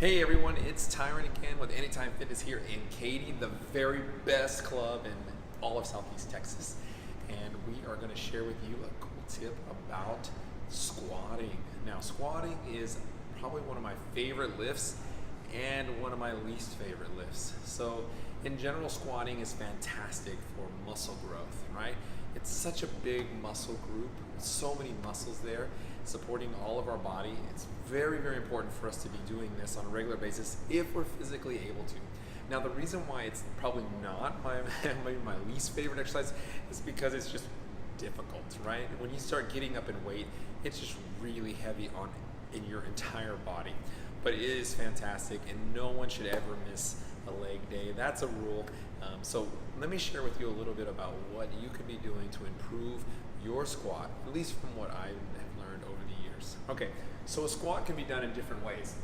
Hey everyone, it's Tiran again with Anytime Fitness here in Katy, the very best club in all of Southeast Texas. And we are going to share with you a cool tip about squatting. Now, squatting is probably one of my favorite lifts and one of my least favorite lifts. So in general, squatting is fantastic for muscle growth, right? It's such a big muscle group, so many muscles there supporting all of our body. It's very, very important for us to be doing this on a regular basis if we're physically able to. Now, the reason why it's probably not my least favorite exercise is because it's just difficult, right? When you start getting up in weight, it's just really heavy in your entire body. But it is fantastic, and no one should ever miss a leg day. That's a rule. So let me share with you a little bit about what you could be doing to improve your squat, at least from what I have learned over the years. Okay, so a squat can be done in different ways.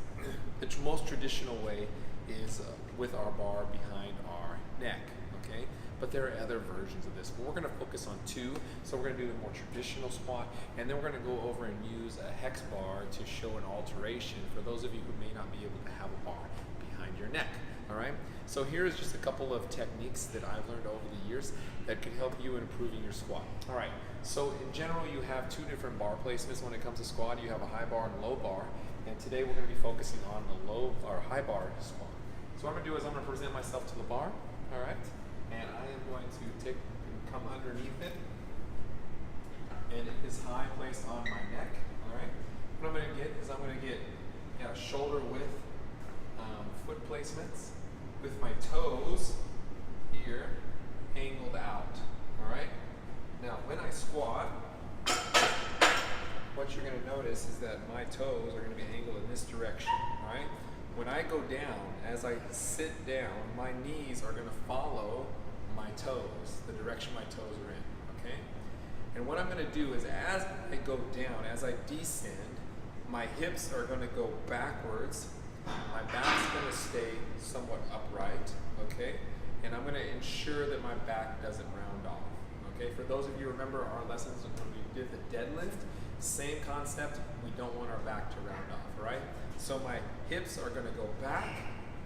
The most traditional way is with our bar behind our neck, okay? But there are other versions of this. But we're gonna focus on two. So we're gonna do the more traditional squat, and then we're gonna go over and use a hex bar to show an alteration for those of you who may not be able to have a bar behind your neck, all right? So here's just a couple of techniques that I've learned over the years that can help you in improving your squat. All right, so in general, you have two different bar placements when it comes to squat. You have a high bar and low bar, and today we're gonna be focusing on the low or high bar squat. So what I'm gonna do is I'm gonna present myself to the bar, all right? And I am going to come underneath it, and it is high placed on my neck, all right? What I'm gonna get is I'm gonna get shoulder width foot placements with my toes here angled out, all right? Now, when I squat, what you're gonna notice is that my toes are gonna be angled in this direction, all right? When I go down, as I sit down, my knees are gonna follow my toes, the direction my toes are in, okay? And what I'm gonna do is as I go down, as I descend, my hips are gonna go backwards, my back's gonna stay somewhat upright, okay? And I'm gonna ensure that my back doesn't round off, okay? For those of you who remember our lessons when we did the deadlift, same concept, we don't want our back to round off, all right? So my hips are gonna go back,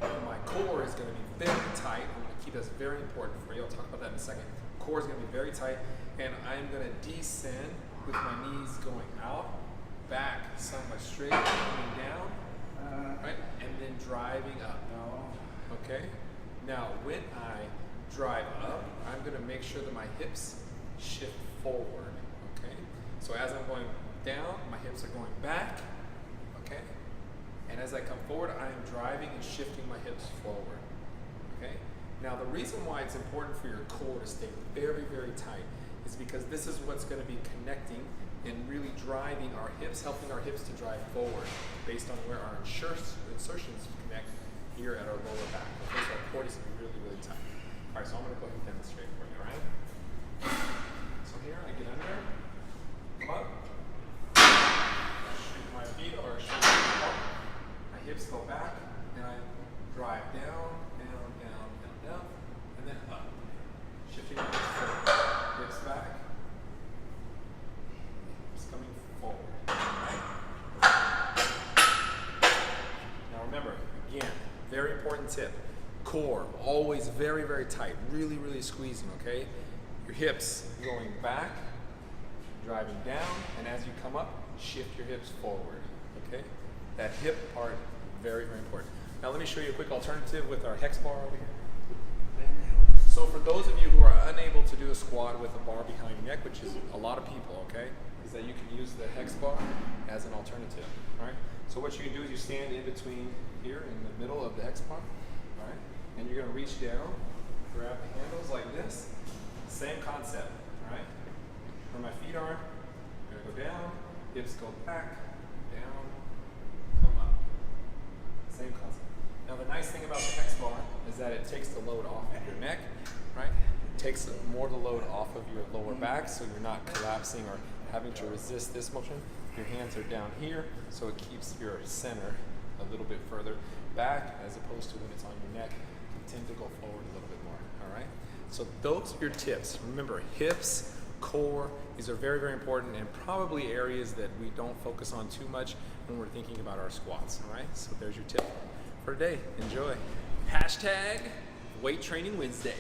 and my core is gonna be very tight. I'm gonna keep this very important for you. I'll talk about that in a second. Core is gonna be very tight, and I'm gonna descend with my knees going out, back somewhat straight, coming down, right, and then driving up, okay? Now, when I drive up, I'm gonna make sure that my hips shift forward, okay? So as I'm going down, my hips are going back, okay? And as I come forward, I am driving and shifting my hips forward, okay? Now, the reason why it's important for your core to stay very, very tight is because this is what's gonna be connecting and really driving our hips, helping our hips to drive forward based on where our insertions connect here at our lower back. Okay, so our core is gonna be really, really tight. All right, so I'm gonna go ahead and demonstrate for you, all right? So here, I get under, come up, shoot my feet or shoulders apart, my hips go back, and I drive down, down, down, down, down, and then up. Shifting my hips forward, hips back, coming forward, right? Now remember, again, very important tip, core, always very, very tight, really, really squeezing, okay? Your hips going back, driving down, and as you come up, shift your hips forward, okay? That hip part, very, very important. Now let me show you a quick alternative with our hex bar over here. So for those of you who are unable to do a squat with a bar behind your neck, which is a lot of people, okay? Is that you can use the hex bar as an alternative, all right? So what you can do is you stand in between here in the middle of the hex bar, all right? And you're gonna reach down, grab the handles like this, same concept, all right? Where my feet are, I'm gonna go down, hips go back, down, come up. Same concept. Now the nice thing about the hex bar is that it takes the load off of your neck, right? It takes more of the load off of your lower back, so you're not collapsing or having to resist this motion. Your hands are down here, so it keeps your center a little bit further back as opposed to when it's on your neck, you tend to go forward a little bit more, all right? So those are your tips. Remember, hips, core, these are very, very important and probably areas that we don't focus on too much when we're thinking about our squats, all right? So there's your tip. for today. Enjoy. Hashtag Weight Training Wednesday.